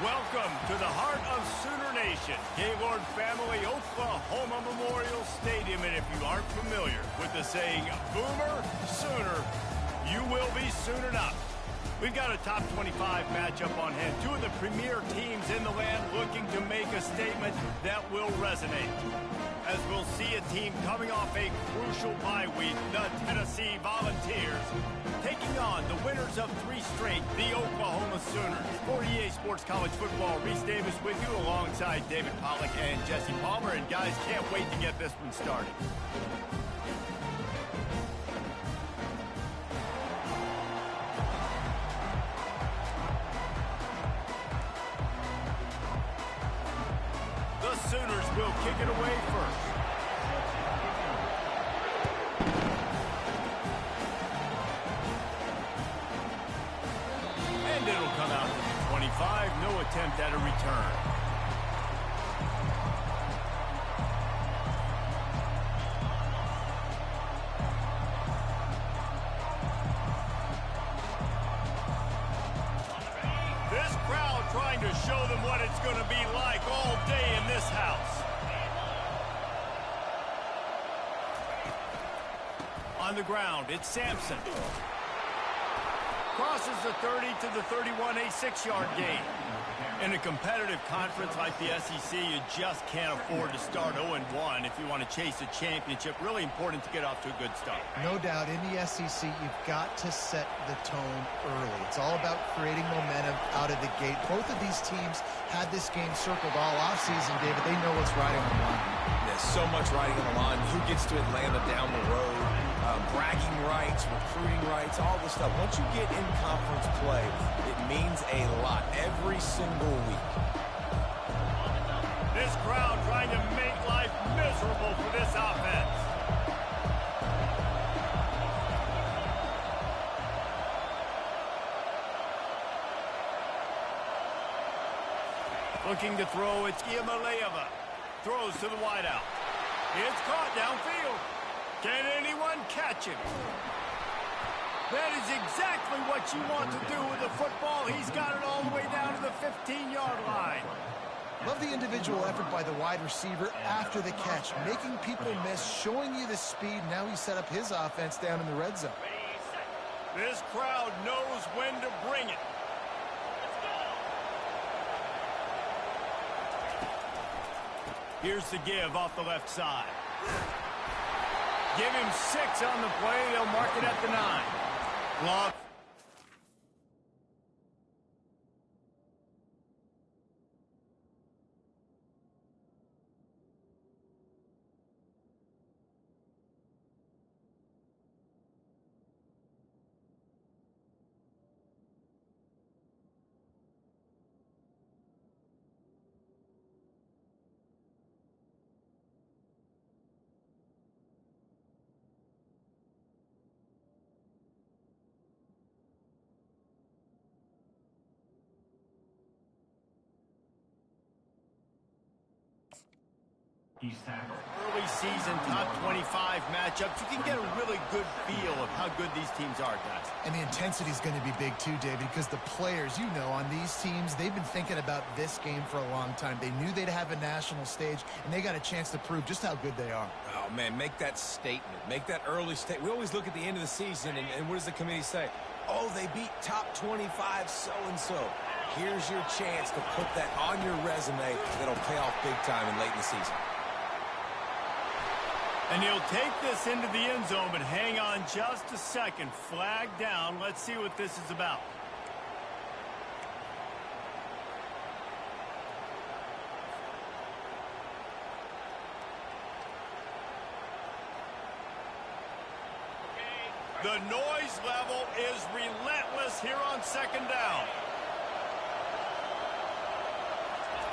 Welcome to the heart of Sooner Nation, Gaylord Family Oklahoma Memorial Stadium. And if you aren't familiar with the saying, Boomer Sooner, you will be soonered up. We've got a top 25 matchup on hand. Two of the premier teams in the land looking to make a statement that will resonate. As we'll see a team coming off a crucial bye week, the Tennessee Volunteers, taking on the winners of 3 straight, the Oklahoma Sooners. For EA Sports College Football, Reese Davis with you alongside David Pollack and Jesse Palmer. And guys, can't wait to get this one started. The Sooners will kick it away first. And it'll come out to the 25. No attempt at a return. This crowd trying to show them what it's going to be like all day in this house. On the ground, it's Sampson. Crosses the 30 to the 31, a 6-yard gain. In a competitive conference like the SEC, you just can't afford to start 0-1 if you want to chase a championship. Really important to get off to a good start. No doubt, in the SEC, you've got to set the tone early. It's all about creating momentum out of the gate. Both of these teams had this game circled all offseason, David. They know what's riding on the line. There's so much riding on the line. Who gets to Atlanta down the road? Bragging rights, recruiting rights, all this stuff. Once you get in conference play, it means a lot every single week. This crowd trying to make life miserable for this offense. Looking to throw, it's Iamaleava. Throws to the wideout. It's caught downfield. Can anyone catch him? That is exactly what you want to do with the football. He's got it all the way down to the 15-yard line. Love the individual effort by the wide receiver after the catch, making people miss, showing you the speed. Now he set up his offense down in the red zone. This crowd knows when to bring it. Here's the give off the left side. Give him 6 on the play. They'll mark it at the 9. Lob. Early season top 25 matchups. You can get a really good feel of how good these teams are, guys. And the intensity is going to be big too, David, because the players, you know, on these teams, they've been thinking about this game for a long time. They knew they'd have a national stage, and they got a chance to prove just how good they are. Oh, man, make that statement. Make that early statement. We always look at the end of the season, and what does the committee say? Oh, they beat top 25 so-and-so. Here's your chance to put that on your resume that'll pay off big time and late in the season. And he'll take this into the end zone, but hang on just a second. Flag down. Let's see what this is about. The noise level is relentless here on 2nd down.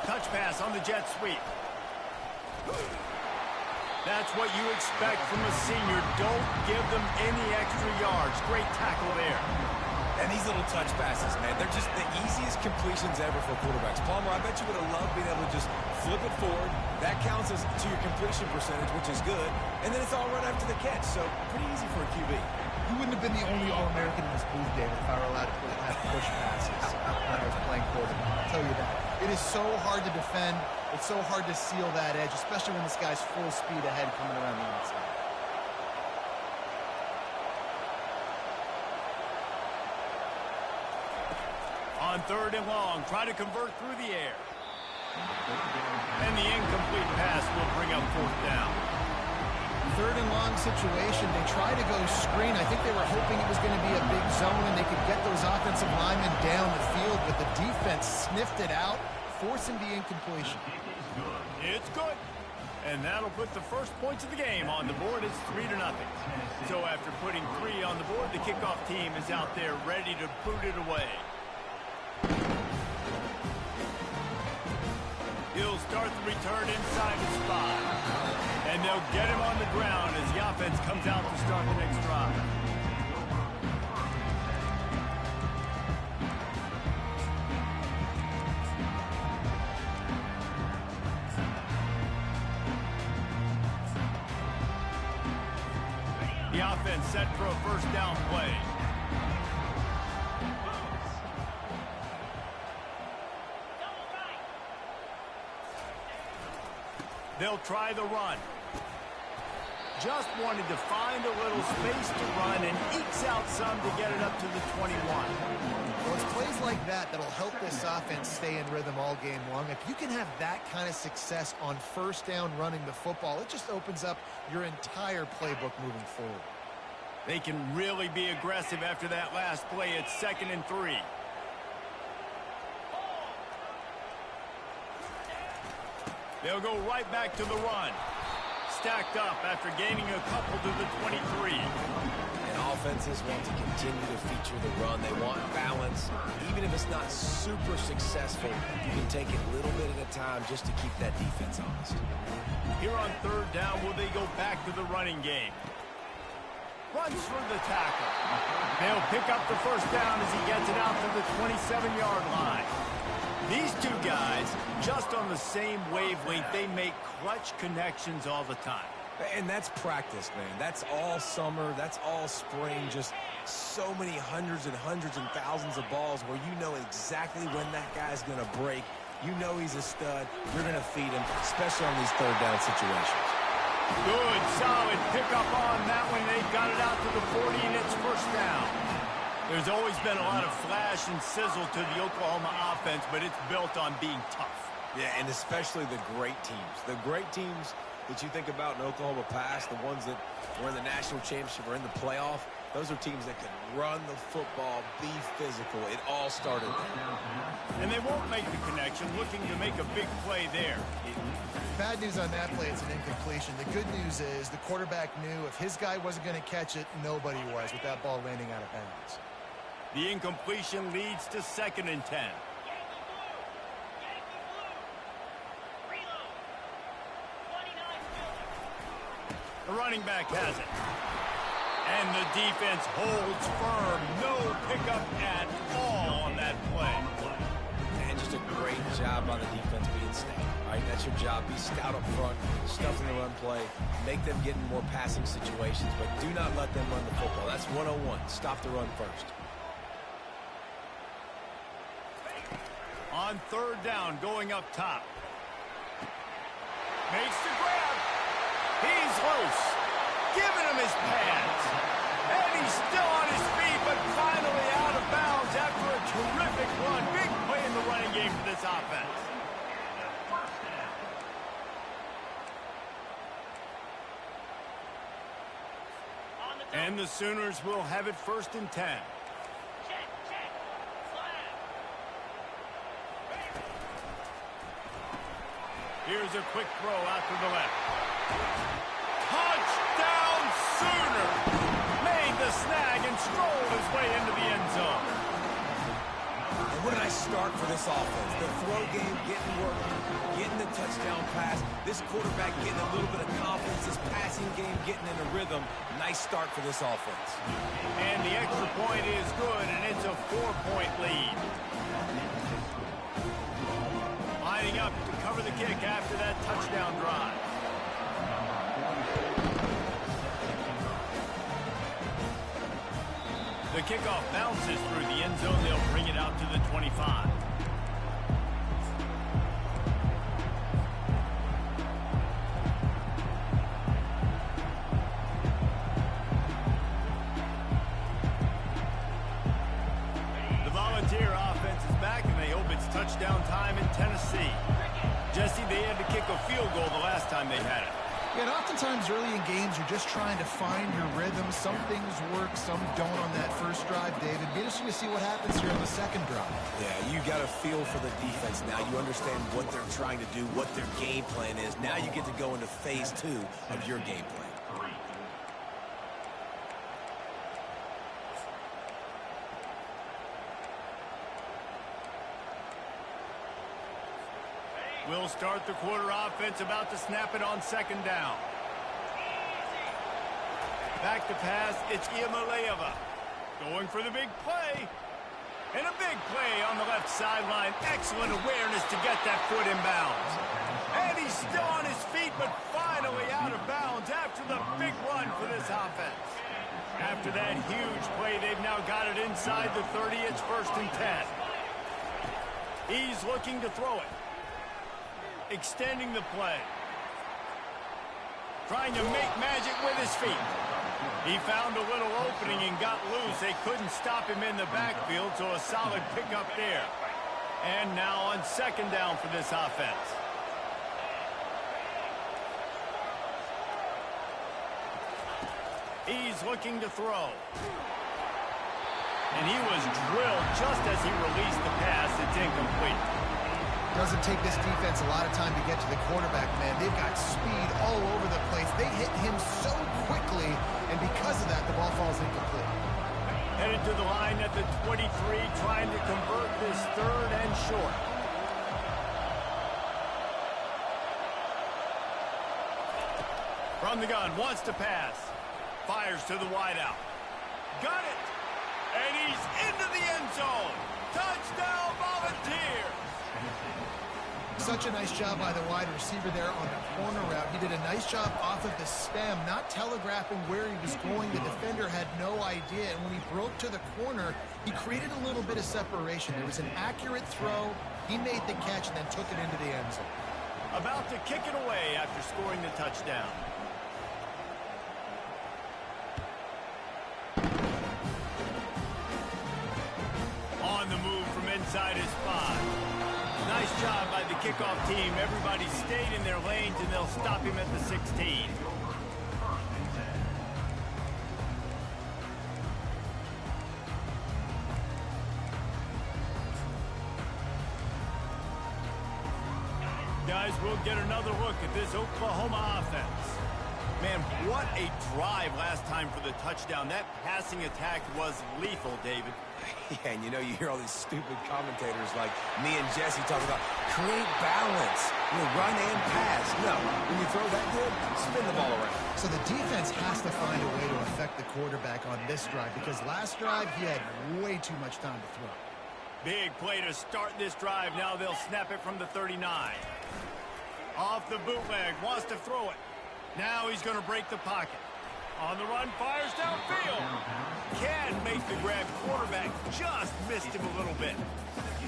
Touch pass on the jet sweep. That's what you expect from a senior. Don't give them any extra yards. Great tackle there. And these little touch passes, man, they're just the easiest completions ever for quarterbacks. Palmer, I bet you would have loved being able to just flip it forward. That counts as to your completion percentage, which is good. And then it's all right after the catch, so pretty easy for a QB. You wouldn't have been the only All-American in this booth, David, if I were allowed to have push passes when I was playing quarterback. I'll tell you that. It is so hard to defend. It's so hard to seal that edge, especially when this guy's full speed ahead coming around the outside. On 3rd and long, try to convert through the air. And the incomplete pass will bring up 4th down. 3rd and long situation. They tried to go screen. I think they were hoping it was going to be a big zone and they could get those offensive linemen down the field, but the defense sniffed it out, forcing the incompletion. It's good. And that'll put the first points of the game on the board. It's 3-0. So after putting 3 on the board, the kickoff team is out there ready to boot it away. He'll start the return inside the spot. And they'll get him on the ground as the offense comes out to start the next drive. The offense set for a 1st down play. They'll try the run. Just wanted to find a little space to run and ekes out some to get it up to the 21. Well, it's plays like that that'll help this offense stay in rhythm all game long. If you can have that kind of success on 1st down running the football, it just opens up your entire playbook moving forward. They can really be aggressive after that last play. It's 2nd and 3. They'll go right back to the run. Stacked up after gaining a couple to the 23. And offenses want to continue to feature the run. They want balance. Even if it's not super successful, you can take it a little bit at a time just to keep that defense honest. Here on 3rd down, will they go back to the running game? Runs for the tackle. They'll pick up the 1st down as he gets it out to the 27-yard line. These two guys, just on the same wavelength, they make clutch connections all the time. And that's practice, man. That's all summer. That's all spring. Just so many hundreds and thousands of balls where you know exactly when that guy's going to break. You know he's a stud. You're going to feed him, especially on these 3rd down situations. Good, solid pickup on that one. They got it out to the 40, and it's 1st down. There's always been a lot of flash and sizzle to the Oklahoma offense, but it's built on being tough. Yeah, and especially the great teams. The great teams that you think about in Oklahoma past, the ones that were in the national championship or in the playoff, those are teams that can run the football, be physical. It all started there. And they won't make the connection, looking to make a big play there. Bad news on that play, it's an incompletion. The good news is the quarterback knew if his guy wasn't going to catch it, nobody was with that ball landing out of bounds. The incompletion leads to 2nd and 10. The running back has it. And the defense holds firm. No pickup at all on that play. And just a great job by the defense being stout. All right, that's your job. Be stout up front, stuff in the run play, make them get in more passing situations, but do not let them run the football. That's 101. Stop the run first. On 3rd down, going up top. Makes the grab. He's loose. Giving him his pads. And he's still on his feet, but finally out of bounds after a terrific run. Big play in the running game for this offense. And the Sooners will have it 1st and 10. Here's a quick throw out to the left. Touchdown Sooner! Made the snag and strolled his way into the end zone. And what a nice start for this offense. The throw game getting work, getting the touchdown pass. This quarterback getting a little bit of confidence. This passing game getting in a rhythm. Nice start for this offense. And the extra point is good, and it's a 4-point lead. Lining up to cover the kick after that touchdown drive. The kickoff bounces through the end zone. They'll bring it out to the 25. field goal the last time they had it. Yeah, and oftentimes early in games, you're just trying to find your rhythm. Some things work, some don't on that first drive, David. Be interesting to see what happens here on the second drive. Yeah, you got a feel for the defense now. You understand what they're trying to do, what their game plan is. Now you get to go into phase 2 of your game plan. We'll start the quarter offense, about to snap it on second down. Back to pass, it's Iamaleava. Going for the big play. And a big play on the left sideline. Excellent awareness to get that foot in bounds. And he's still on his feet, but finally out of bounds after the big run for this offense. After that huge play, they've now got it inside the 30. It's 1st and 10. He's looking to throw it. Extending the play. Trying to make magic with his feet. He found a little opening and got loose. They couldn't stop him in the backfield, so a solid pickup there. And now on second down for this offense. He's looking to throw. And he was drilled just as he released the pass. It's incomplete. Doesn't take this defense a lot of time to get to the quarterback, man. They've got speed all over the place. They hit him so quickly, and because of that, the ball falls incomplete. Headed to the line at the 23, trying to convert this 3rd and short. From the gun, wants to pass. Fires to the wideout. Got it! And he's into the end zone. Touchdown, Volunteers! Such a nice job by the wide receiver there on the corner route. He did a nice job off of the stem, not telegraphing where he was going. The defender had no idea, and when he broke to the corner, he created a little bit of separation. There was an accurate throw. He made the catch and then took it into the end zone. About to kick it away after scoring the touchdown. On the move from inside his 5. Nice job by the kickoff team. Everybody stayed in their lanes, and they'll stop him at the 16. Guys, we'll get another look at this Oklahoma offense. Man, what a drive last time for the touchdown. That passing attack was lethal, David. Yeah, and you know, you hear all these stupid commentators like me and Jesse talking about create balance, run and pass. No, when you throw that good, spin the ball around. So the defense has to find a way to affect the quarterback on this drive, because last drive he had way too much time to throw. Big play to start this drive. Now they'll snap it from the 39. Off the bootleg, wants to throw it. Now he's going to break the pocket. On the run, fires downfield. Can make the grab. Quarterback just missed him a little bit.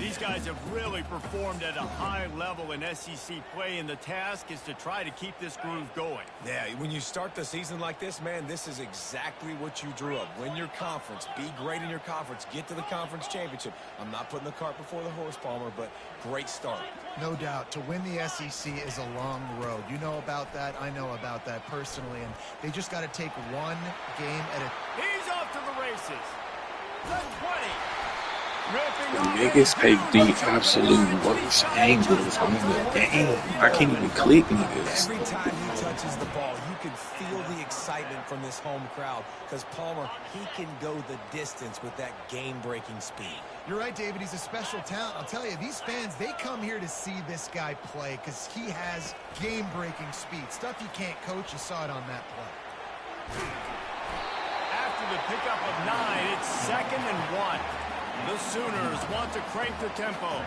These guys have really performed at a high level in SEC play, and the task is to try to keep this groove going. Yeah, when you start the season like this, man, this is exactly what you drew up. Win your conference. Be great in your conference. Get to the conference championship. I'm not putting the cart before the horse, Palmer, but great start. No doubt. To win the SEC is a long road. You know about that. I know about that personally, and they just got to take one game at a... He's off to the races. The 20. Niggas pay the absolute worst angles on the game. I can't even click niggas. Every time he touches the ball, you can feel the excitement from this home crowd, because Palmer, he can go the distance with that game-breaking speed. You're right, David. He's a special talent. I'll tell you, these fans, they come here to see this guy play because he has game-breaking speed. Stuff you can't coach. You saw it on that play. After the pickup of 9, it's 2nd and 1. The Sooners want to crank the tempo.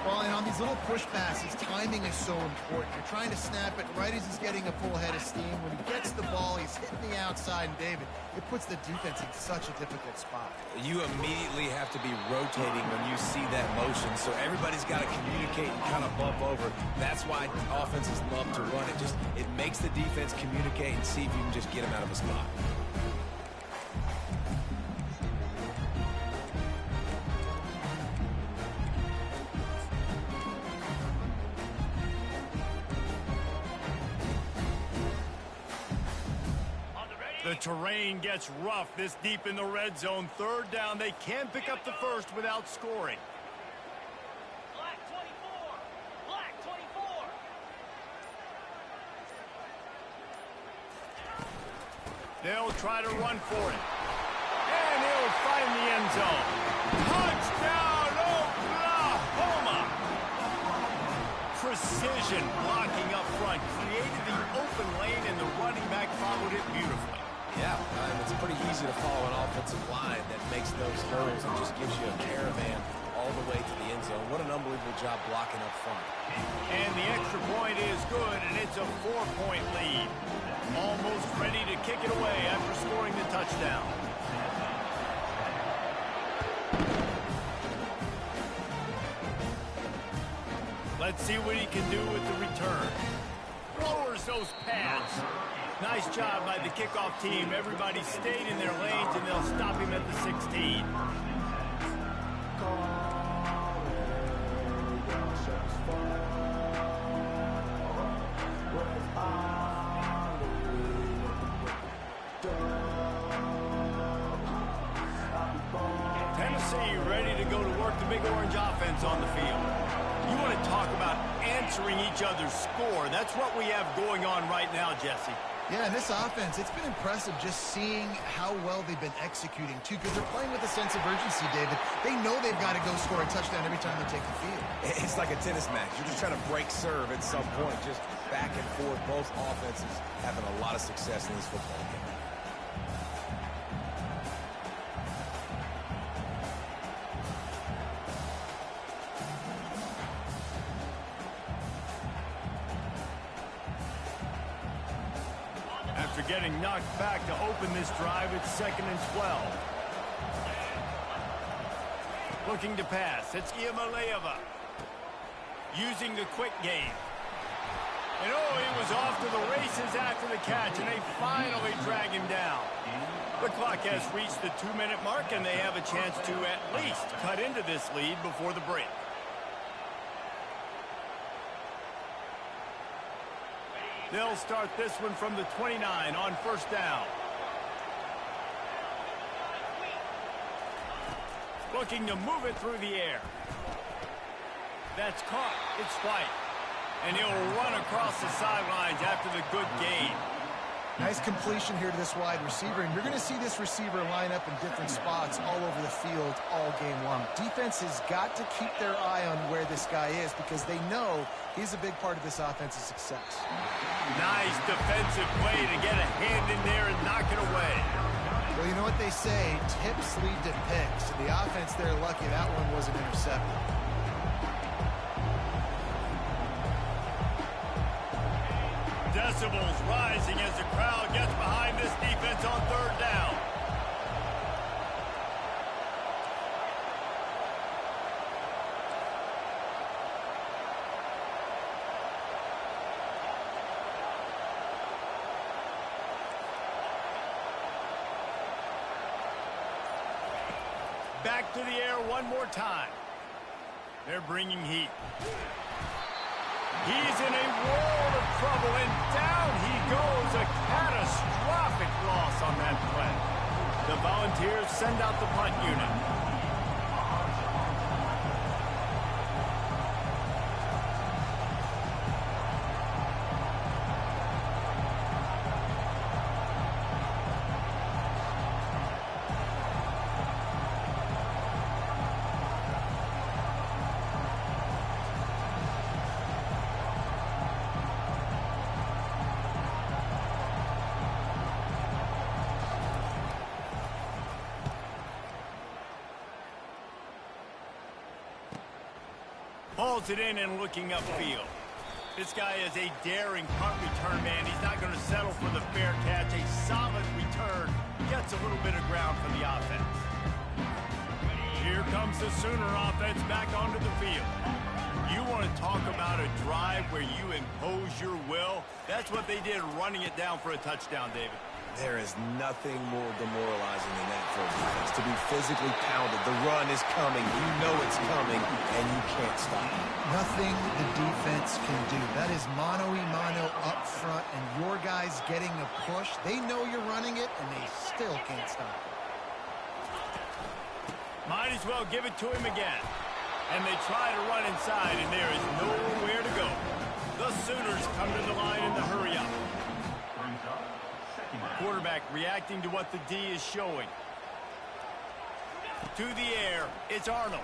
Well, and on these little push passes, timing is so important. You're trying to snap it right as he's getting a full head of steam. When he gets the ball, he's hitting the outside, and David, it puts the defense in such a difficult spot. You immediately have to be rotating when you see that motion, so everybody's got to communicate and kind of bump over. That's why offenses love to run it. It makes the defense communicate and see if you can just get them out of a spot. The terrain gets rough this deep in the red zone. Third down, they can pick up the first without scoring. Black 24. Black 24. They'll try to run for it. And he'll find the end zone. Touchdown, Oklahoma! Precision blocking up front. Created the open lane, and the running back followed it beautifully. Yeah, it's pretty easy to follow an offensive line that makes those hurdles and just gives you a caravan all the way to the end zone. What an unbelievable job blocking up front. And the extra point is good, and it's a 4-point lead. Almost ready to kick it away after scoring the touchdown. Let's see what he can do with the return. Lowers those pads. Nice job by the kickoff team. Everybody stayed in their lanes, and they'll stop him at the 16. Tennessee ready to go to work the Big Orange offense on the field. You want to talk about answering each other's score. That's what we have going on right now, Jesse. Yeah, and this offense, it's been impressive just seeing how well they've been executing, too, because they're playing with a sense of urgency, David. They know they've got to go score a touchdown every time they take the field. It's like a tennis match. You're just trying to break serve at some point, just back and forth. Both offenses having a lot of success in this football game. After getting knocked back to open this drive, it's 2nd and 12. Looking to pass. It's Iamaleava. Using the quick game. And he was off to the races after the catch, and they finally drag him down. The clock has reached the 2-minute mark, and they have a chance to at least cut into this lead before the break. They'll start this one from the 29 on 1st down. Looking to move it through the air. That's caught. It's White. And he'll run across the sidelines after the good gain. Nice completion here to this wide receiver, and you're going to see this receiver line up in different spots all over the field all game long. Defense has got to keep their eye on where this guy is because they know he's a big part of this offense's success. Nice defensive play to get a hand in there and knock it away. Well, you know what they say, tips lead to picks. The offense, they're lucky that one wasn't intercepted. Decibels rising as the crowd gets behind this defense on 3rd down. Back to the air one more time. They're bringing heat. He's in a world of trouble, and down he goes. A catastrophic loss on that play. The Volunteers send out the punt unit. Hauls it in and looking upfield. This guy is a daring punt return man. He's not going to settle for the fair catch. A solid return. Gets a little bit of ground for the offense. Here comes the Sooner offense back onto the field. You want to talk about a drive where you impose your will? That's what they did, running it down for a touchdown, David. There is nothing more demoralizing than that for a defense, to be physically pounded. The run is coming. You know it's coming, and you can't stop it. Nothing the defense can do. That is mano-a-mano up front, and your guys getting a push. They know you're running it, and they still can't stop it. Might as well give it to him again. And they try to run inside, and there is nowhere to go. The Sooners come to the line in the hurry-up. Quarterback reacting to what the D is showing. To the air, it's Arnold.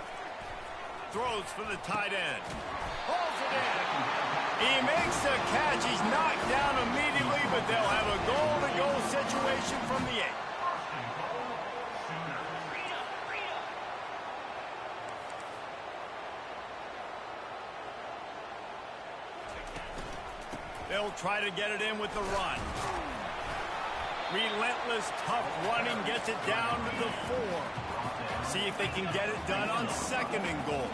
Throws for the tight end. Pulls it in. He makes the catch. He's knocked down immediately, but they'll have a goal-to-goal situation from the 8. They'll try to get it in with the run. Relentless, tough running gets it down to the 4. See if they can get it done on 2nd and goal.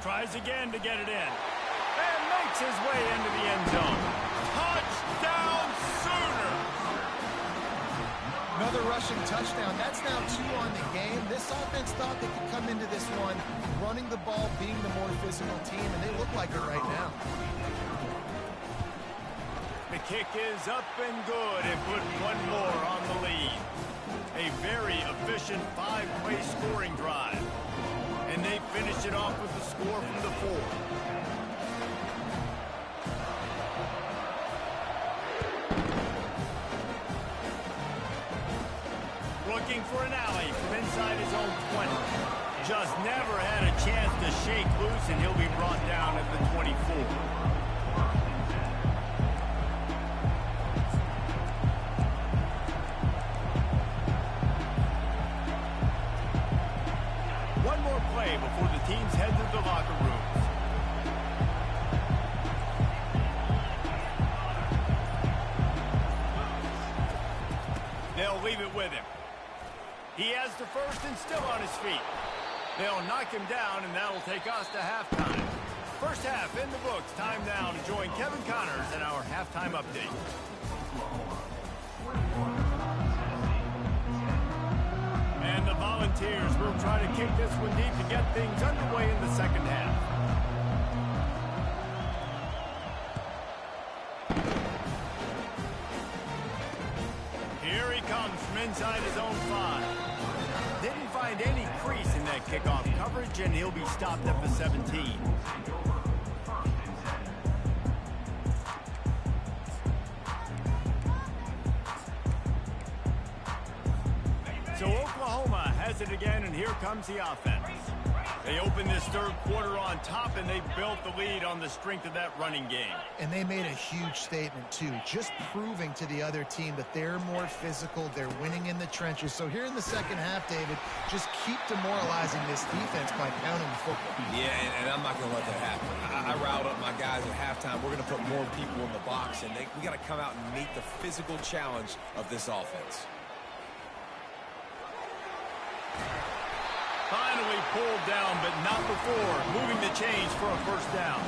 Tries again to get it in. And makes his way into the end zone. Touchdown, Sooners! Another rushing touchdown. That's now 2 on the game. This offense thought they could come into this one running the ball, being the more physical team, and they look like it right now. The kick is up and good and put one more on the lead. A very efficient 5-play scoring drive. And they finish it off with the score from the 4. Looking for an alley from inside his own 20. Just never had a chance to shake loose, and he'll be brought down at the 24. One more play before the teams head to the locker rooms. They'll leave it with him. He has the first and still on his feet. They'll knock him down, and that'll take us to halftime. First half in the books. Time now to join Kevin Connors in our halftime update. And the Volunteers will try to kick this one deep to get things underway in the second half. Here he comes from inside his own 5. Didn't find any crease in that kickoff coverage, and he'll be stopped at the 17. So Oklahoma has it again, and here comes the offense. They open this third quarter on top, and they built the lead on the strength of that running game. And they made a huge statement, too, just proving to the other team that they're more physical, they're winning in the trenches. So here in the second half, David, just keep demoralizing this defense by pounding the football. Yeah, and I'm not going to let that happen. I riled up my guys at halftime. We're going to put more people in the box, and we got to come out and meet the physical challenge of this offense. Finally pulled down, but not before moving the chains for a first down.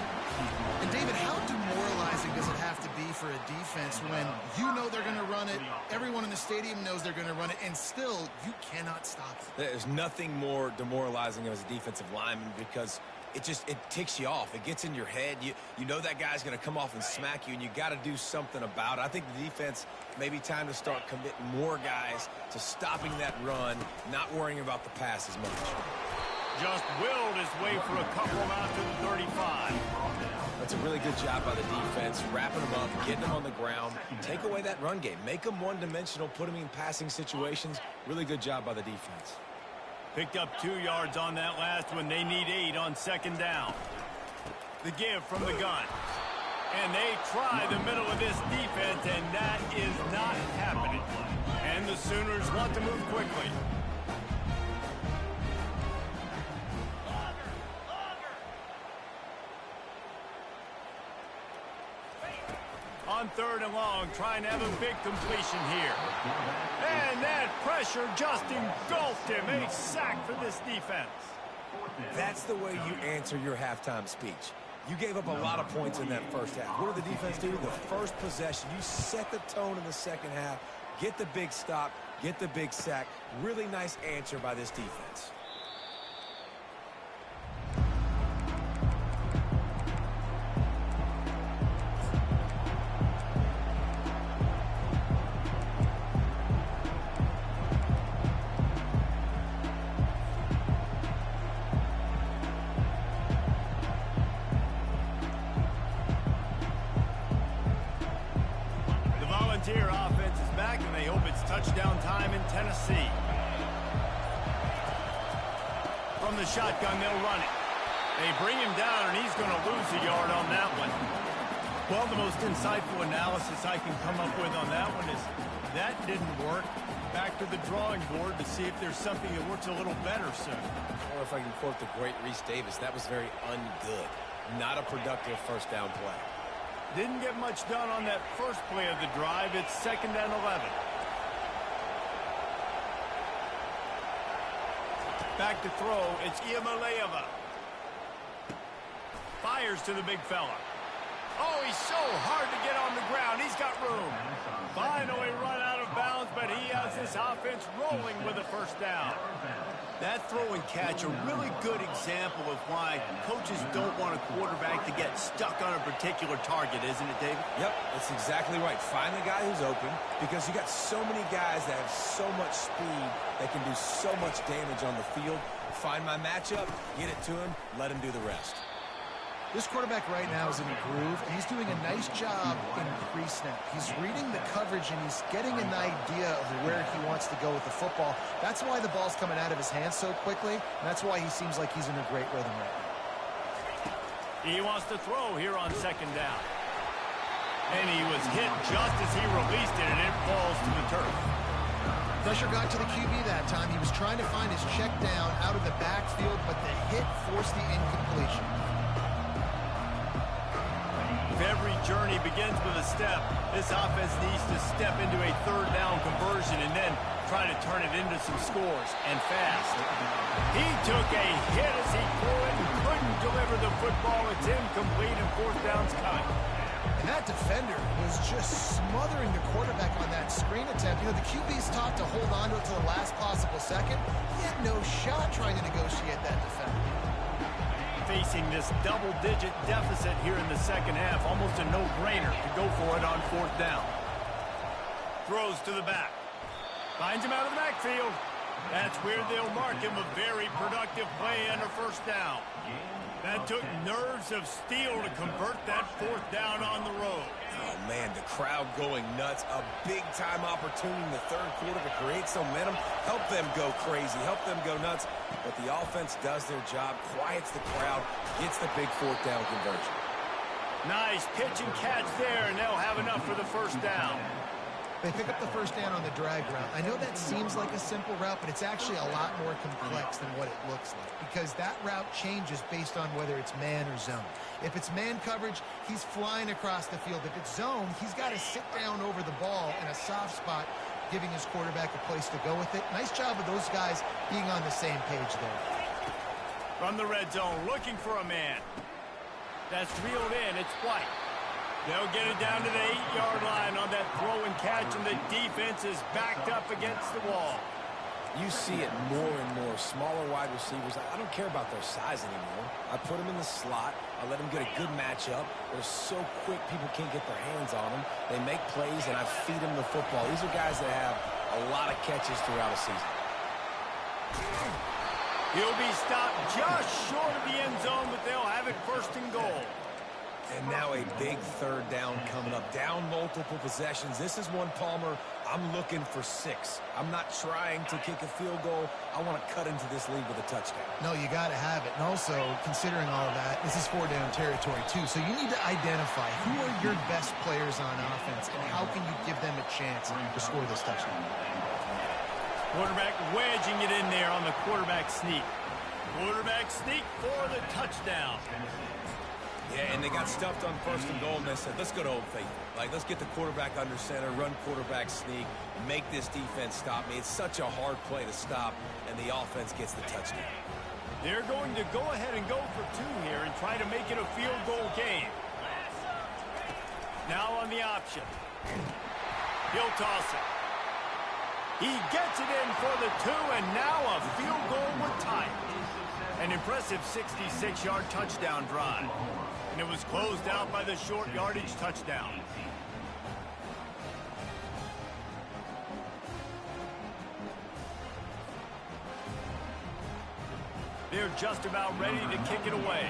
And, David, how demoralizing does it have to be for a defense when you know they're going to run it, everyone in the stadium knows they're going to run it, and still you cannot stop it? There's nothing more demoralizing as a defensive lineman because it ticks you off. It gets in your head. You know that guy's going to come off and smack you, and you got to do something about it. I think the defense may be time to start committing more guys to stopping that run, not worrying about the pass as much. Just willed his way for a couple out to the 35. That's a really good job by the defense, wrapping them up, getting them on the ground. Take away that run game. Make them one-dimensional, put them in passing situations. Really good job by the defense. Picked up 2 yards on that last one. They need 8 on second down. The give from the gun. And they try the middle of this defense, and that is not happening. And the Sooners want to move quickly. On third and long, trying to have a big completion here. And that pressure just engulfed him. A sack for this defense. That's the way you answer your halftime speech. You gave up a lot of points in that first half. What did the defense do? The first possession, you set the tone in the second half, get the big stop, get the big sack. Really nice answer by this defense. Tennessee. From the shotgun, they'll run it. They bring him down, and he's going to lose a yard on that one. Well, the most insightful analysis I can come up with on that one is that didn't work. Back to the drawing board to see if there's something that works a little better soon. Or if I can quote the great Reese Davis, that was very ungood. Not a productive first down play. Didn't get much done on that first play of the drive. It's 2nd and 11. Back to throw. It's Iamaleava. Fires to the big fella. Oh, he's so hard to get on the ground. He's got room. Finally run out of bounds, but he has this offense rolling with a first down. That throw and catch, a really good example of why coaches don't want a quarterback to get stuck on a particular target, isn't it, David? Yep, that's exactly right. Find the guy who's open, because you got so many guys that have so much speed that can do so much damage on the field. Find my matchup, get it to him, let him do the rest. This quarterback right now is in a groove, and he's doing a nice job in pre-snap. He's reading the coverage, and he's getting an idea of where he wants to go with the football. That's why the ball's coming out of his hands so quickly, and that's why he seems like he's in a great rhythm right now. He wants to throw here on 2nd down. And he was hit just as he released it, and it falls to the turf. Pressure got to the QB that time. He was trying to find his check down out of the backfield, but the hit forced the incompletion. If every journey begins with a step, this offense needs to step into a 3rd down conversion and then try to turn it into some scores, and fast. He took a hit as he threw it and couldn't deliver the football. It's incomplete, and 4th down's cut. And that defender was just smothering the quarterback on that screen attempt. You know, the QB's taught to hold on to it to the last possible second. He had no shot trying to negotiate that defender. Facing this double-digit deficit here in the 2nd half, almost a no-brainer to go for it on 4th down. Throws to the back. Finds him out of the backfield. That's where they'll mark him a very productive play under 1st down. That took nerves of steel to convert that 4th down on the road. Oh, man, the crowd going nuts. A big-time opportunity in the 3rd quarter to create some momentum. Help them go crazy. Help them go nuts. But the offense does their job, quiets the crowd, gets the big 4th down conversion. Nice pitch and catch there, and they'll have enough for the 1st down. They pick up the 1st down on the drag route. I know that seems like a simple route, but it's actually a lot more complex than what it looks like, because that route changes based on whether it's man or zone. If it's man coverage, he's flying across the field. If it's zone, he's got to sit down over the ball in a soft spot, giving his quarterback a place to go with it. Nice job of those guys being on the same page there. From the red zone, looking for a man. That's reeled in. It's White. They'll get it down to the 8-yard line on that throw and catch, and the defense is backed up against the wall. You see it more and more. Smaller wide receivers, I don't care about their size anymore. I put them in the slot. I let them get a good matchup. They're so quick, people can't get their hands on them. They make plays, and I feed them the football. These are guys that have a lot of catches throughout a season. He'll be stopped just short of the end zone, but they'll have it 1st and goal. And now a big 3rd down coming up. Down multiple possessions. This is one, Palmer, I'm looking for 6. I'm not trying to kick a field goal. I want to cut into this lead with a touchdown. No, you got to have it. And also, considering all of that, this is 4-down territory, too. So you need to identify who are your best players on offense, and how can you give them a chance to score this touchdown. Quarterback wedging it in there on the quarterback sneak. Quarterback sneak for the touchdown. Yeah, and they got stuffed on 1st and goal, and they said, let's go to Old Faithful. Like, let's get the quarterback under center, run quarterback sneak, make this defense stop me. It's such a hard play to stop, and the offense gets the touchdown. They're going to go ahead and go for 2 here and try to make it a field goal game. Now on the option. He'll toss it. He gets it in for the 2, and now a field goal would tie it. An impressive 66-yard touchdown drive. And it was closed out by the short yardage touchdown. They're just about ready to kick it away.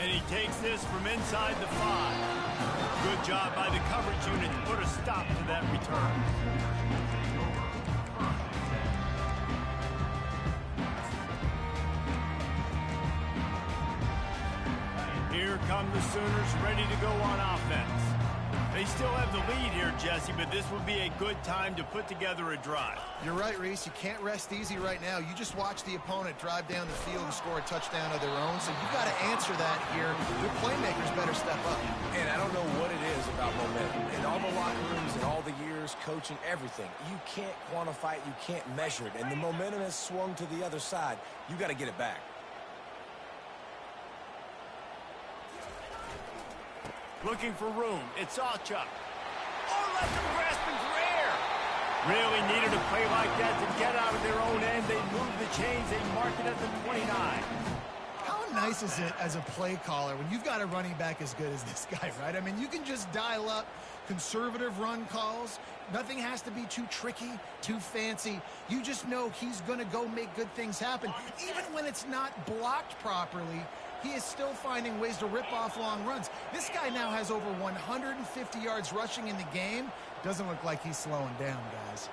And he takes this from inside the 5. Good job by the coverage unit to put a stop to that return. Here come the Sooners ready to go on offense. They still have the lead here, Jesse, but this would be a good time to put together a drive. You're right, Reese. You can't rest easy right now. You just watch the opponent drive down the field and score a touchdown of their own, so you got to answer that here. Your playmakers better step up. And I don't know what it is about momentum. In all the locker rooms and all the years, coaching, everything, you can't quantify it, you can't measure it. And the momentum has swung to the other side. You got to get it back. Looking for room. It's Ncaa. Oh, let them grasping for air. Really needed a play like that to get out of their own end. They move the chains. They mark it at the 29. How nice is it as a play caller when you've got a running back as good as this guy, right? I mean, you can just dial up conservative run calls. Nothing has to be too tricky, too fancy. You just know he's going to go make good things happen. Even when it's not blocked properly, he is still finding ways to rip off long runs. This guy now has over 150 yards rushing in the game. Doesn't look like he's slowing down, guys.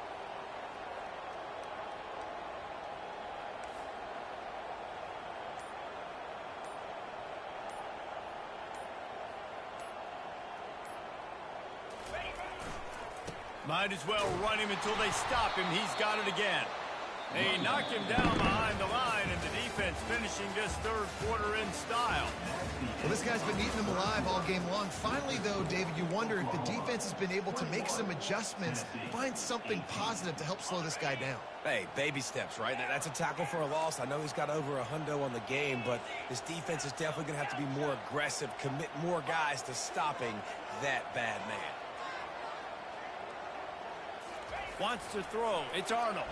Might as well run him until they stop him. He's got it again. They knock him down behind the line, and the defense finishing this third quarter in style. Well, this guy's been eating them alive all game long. Finally, though, David, you wonder if the defense has been able to make some adjustments, find something positive to help slow this guy down. Hey, baby steps, right? That's a tackle for a loss. I know he's got over $100 on the game, but this defense is definitely going to have to be more aggressive, commit more guys to stopping that bad man. Wants to throw. It's Arnold.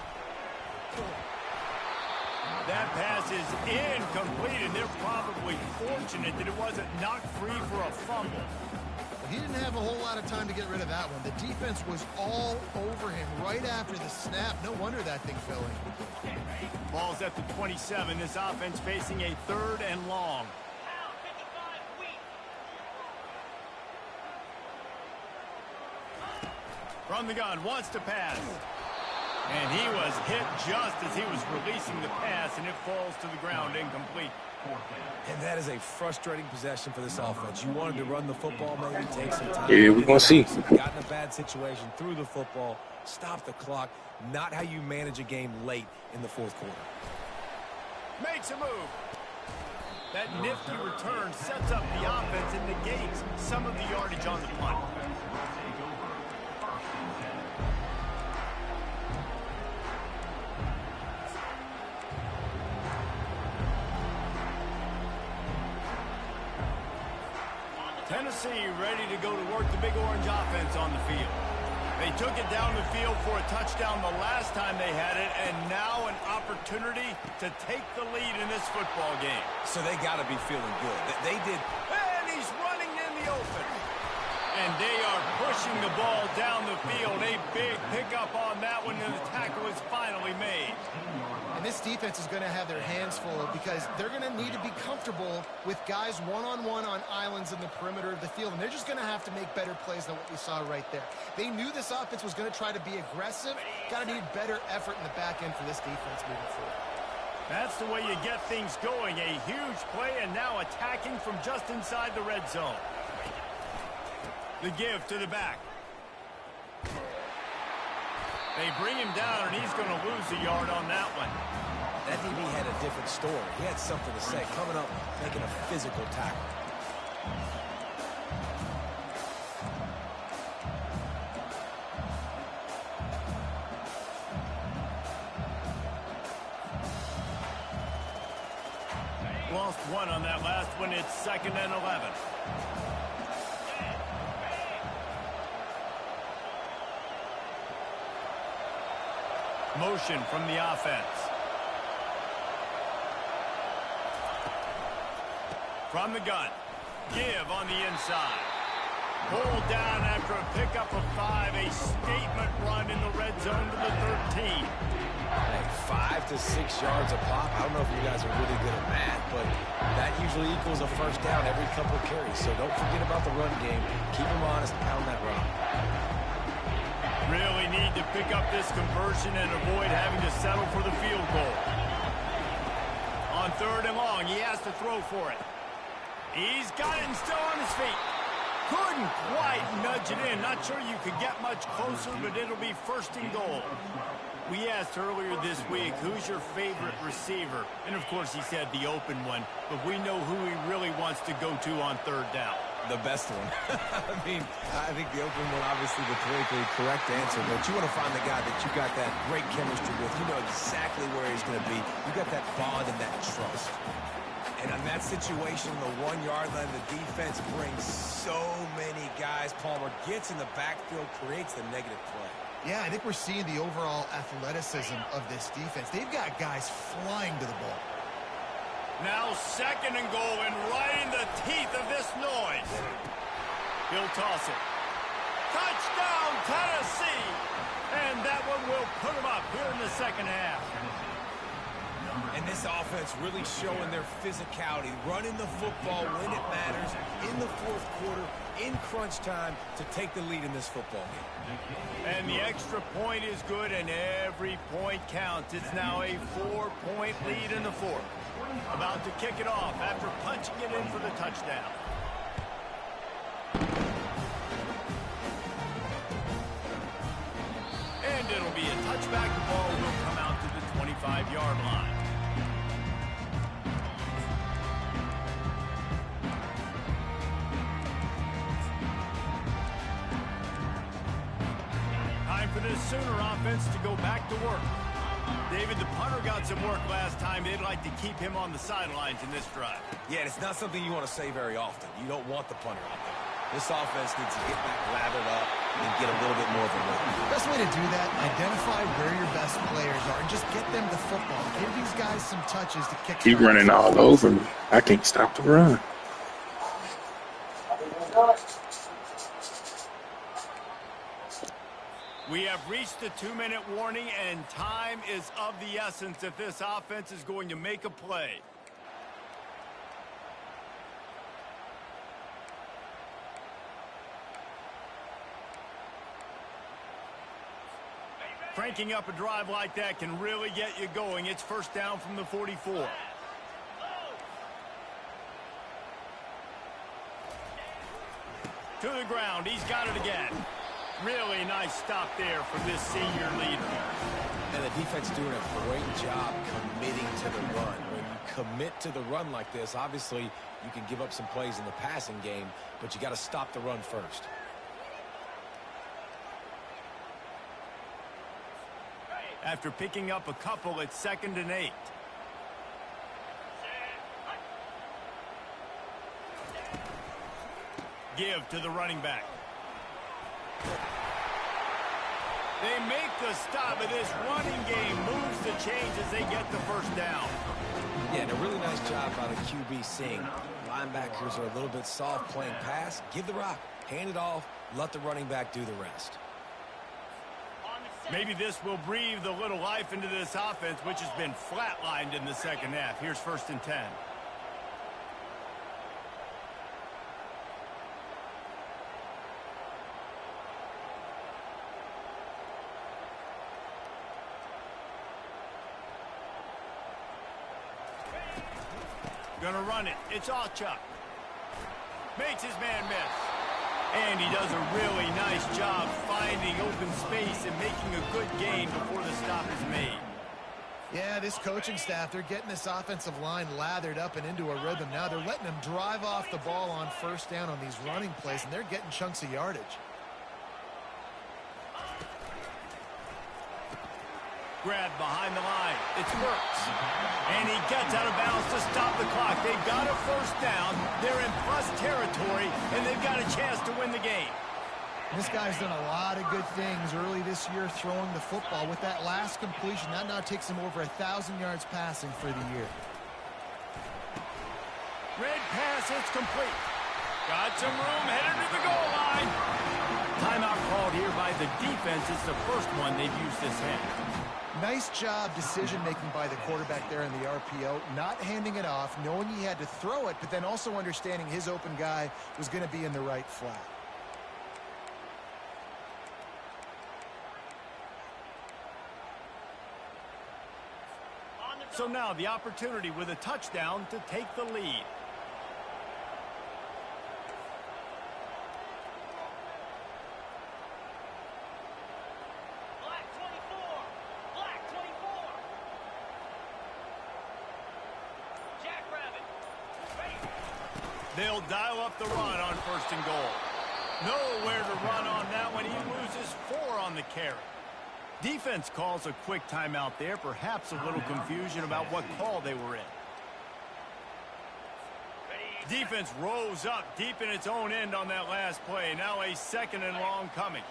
That pass is incomplete, and they're probably fortunate that it wasn't knocked free for a fumble. Well, he didn't have a whole lot of time to get rid of that one. The defense was all over him right after the snap. No wonder that thing fell in. Ball's at the 27. This offense facing a 3rd and long. From the gun, wants to pass. And he was hit just as he was releasing the pass, and it falls to the ground incomplete. And that is a frustrating possession for this offense. You wanted to run the football, maybe take some time. Yeah, we're going to see. Got in a bad situation, threw the football, stopped the clock. Not how you manage a game late in the fourth quarter. Makes a move. That nifty return sets up the offense and negates some of the yardage on the punt. Tennessee ready to go to work the Big Orange offense on the field. They took it down the field for a touchdown the last time they had it, and now an opportunity to take the lead in this football game. So they got to be feeling good. They did. And he's running in the open. And they are pushing the ball down the field. A big pickup on that one, and the tackle is finally made. And this defense is going to have their hands full because they're going to need to be comfortable with guys one-on-one on islands in the perimeter of the field. And they're just going to have to make better plays than what we saw right there. They knew this offense was going to try to be aggressive. Got to need better effort in the back end for this defense moving forward. That's the way you get things going. A huge play, and now attacking from just inside the red zone. The give to the back. They bring him down, and he's going to lose a yard on that one. That DB had a different story. He had something to say, coming up, making a physical tackle. Lost one on that last one. It's 2nd and 11. Motion from the offense. From the gun. Give on the inside. Pulled down after a pickup of 5, a statement run in the red zone to the 13. Hey, 5 to 6 yards a pop. I don't know if you guys are really good at math, but that usually equals a first down every couple of carries. So don't forget about the run game. Keep them honest, pound that rock. Really need to pick up this conversion and avoid having to settle for the field goal. On 3rd and long, he has to throw for it. He's got it and still on his feet. Couldn't quite nudge it in. Not sure you could get much closer, but it'll be 1st and goal. We asked earlier this week, who's your favorite receiver? And, of course, he said the open one, but we know who he really wants to go to on 3rd down. The best one. I mean, I think the open one, obviously the politically correct answer, but you want to find the guy that you got that great chemistry with. You know exactly where he's going to be. You got that bond and that trust. And in that situation, the 1-yard line, the defense brings so many guys. Palmer gets in the backfield, creates the negative play. Yeah, I think we're seeing the overall athleticism of this defense. They've got guys flying to the ball. Now 2nd and goal, and right in the teeth of this noise. He'll toss it. Touchdown, Tennessee! And that one will put him up here in the 2nd half. And this offense really showing their physicality, running the football when it matters, in the 4th quarter, in crunch time, to take the lead in this football game. And the extra point is good, and every point counts. It's now a 4-point lead in the 4th. About to kick it off after punching it in for the touchdown. And it'll be a touchback. The ball will come out to the 25-yard line. Time for this Sooner offense to go back to work. David, the punter got some work last time. They'd like to keep him on the sidelines in this drive. Yeah, it's not something you want to say very often. You don't want the punter out there. This offense needs to get back lathered up and get a little bit more of a look. Best way to do that, identify where your best players are and just get them the football. Give these guys some touches to kick. He's running all over me. I can't stop the run. We have reached the 2-minute warning, and time is of the essence if this offense is going to make a play. Cranking up a drive like that can really get you going. It's 1st down from the 44. To the ground. He's got it again. Really nice stop there from this senior leader. And the defense doing a great job committing to the run. When you commit to the run like this, obviously you can give up some plays in the passing game, but you got to stop the run first. After picking up a couple, it's 2nd and 8. Give to the running back. They make the stop, but this running game moves the chains as they get the 1st down. Yeah, and a really nice job by the QB seeing. Linebackers are a little bit soft playing pass. Give the rock, hand it off, let the running back do the rest. Maybe this will breathe a little life into this offense, which has been flatlined in the 2nd half. Here's 1st and 10. Gonna run it. It's Ncaa. Makes his man miss. And he does a really nice job finding open space and making a good gain before the stop is made. Yeah, this coaching staff, they're getting this offensive line lathered up and into a rhythm. Now they're letting them drive off the ball on 1st down on these running plays, and they're getting chunks of yardage. Grab behind the line. It's Burks. And he gets out of bounds to stop the clock. They've got a 1st down. They're in plus territory, and they've got a chance to win the game. This guy's done a lot of good things early this year throwing the football. With that last completion, that now takes him over 1,000 yards passing for the year. Red pass, it's complete. Got some room, headed to the goal line. the defense is the first one they've used this half. Nice job decision-making by the quarterback there in the RPO, not handing it off, knowing he had to throw it, but then also understanding his open guy was going to be in the right flat. So now the opportunity with a touchdown to take the lead. They'll dial up the run on 1st and goal. Nowhere to run on that one. He loses 4 on the carry. Defense calls a quick timeout there. Perhaps a little confusion about what call they were in. Defense rose up deep in its own end on that last play. Now a 2nd and long coming.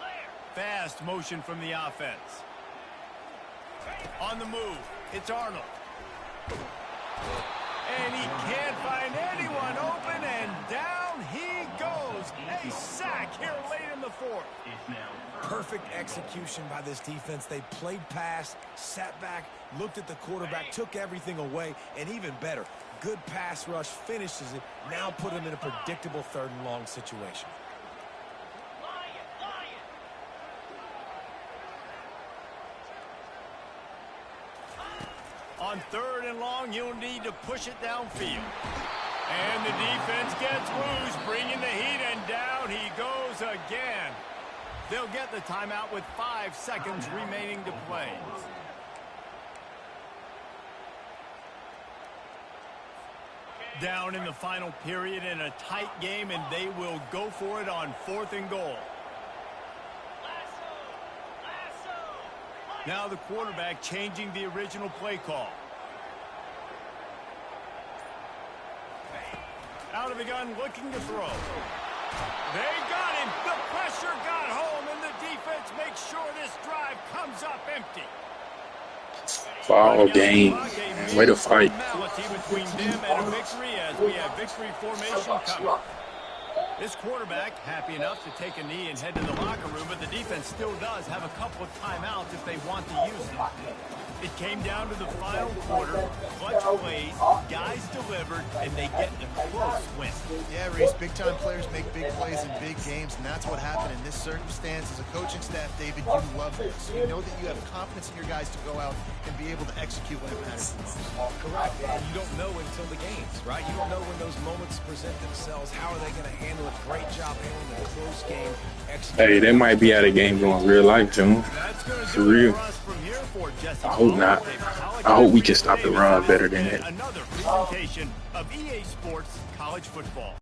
Fast motion from the offense. On the move, it's Arnold. And he can't find anyone open, and down he goes. A sack here late in the 4th. Perfect execution by this defense. They played pass, sat back, looked at the quarterback, took everything away, and even better, good pass rush, finishes it, now put him in a predictable 3rd and long situation. On 3rd and long, you'll need to push it downfield. And the defense gets loose, bringing the heat, and down he goes again. They'll get the timeout with 5 seconds remaining to play. Down in the final period in a tight game, and they will go for it on 4th and goal. Now the quarterback changing the original play call. Out of the gun, looking to throw. They got him. The pressure got home, and the defense makes sure this drive comes up empty. Foul game. Way to fight. Between them and a victory as we have victory formation coming. This quarterback happy enough to take a knee and head to the locker room, but the defense still does have a couple of timeouts if they want to use them. It came down to the final quarter. Clutch plays, guys delivered, and they get a close win. Yeah, Reese, big-time players make big plays in big games, and that's what happened in this circumstance. As a coaching staff, David, you love this. You know that you have confidence in your guys to go out and be able to execute when it matters the most. Correct, and you don't know until the games, right? You don't know when those moments present themselves. How are they going to handle it? Great job handling a close game. Hey, they might be at a game going real life, too. For real. I hope not. I hope we can stop the run better than that. Another presentation of EA Sports College Football.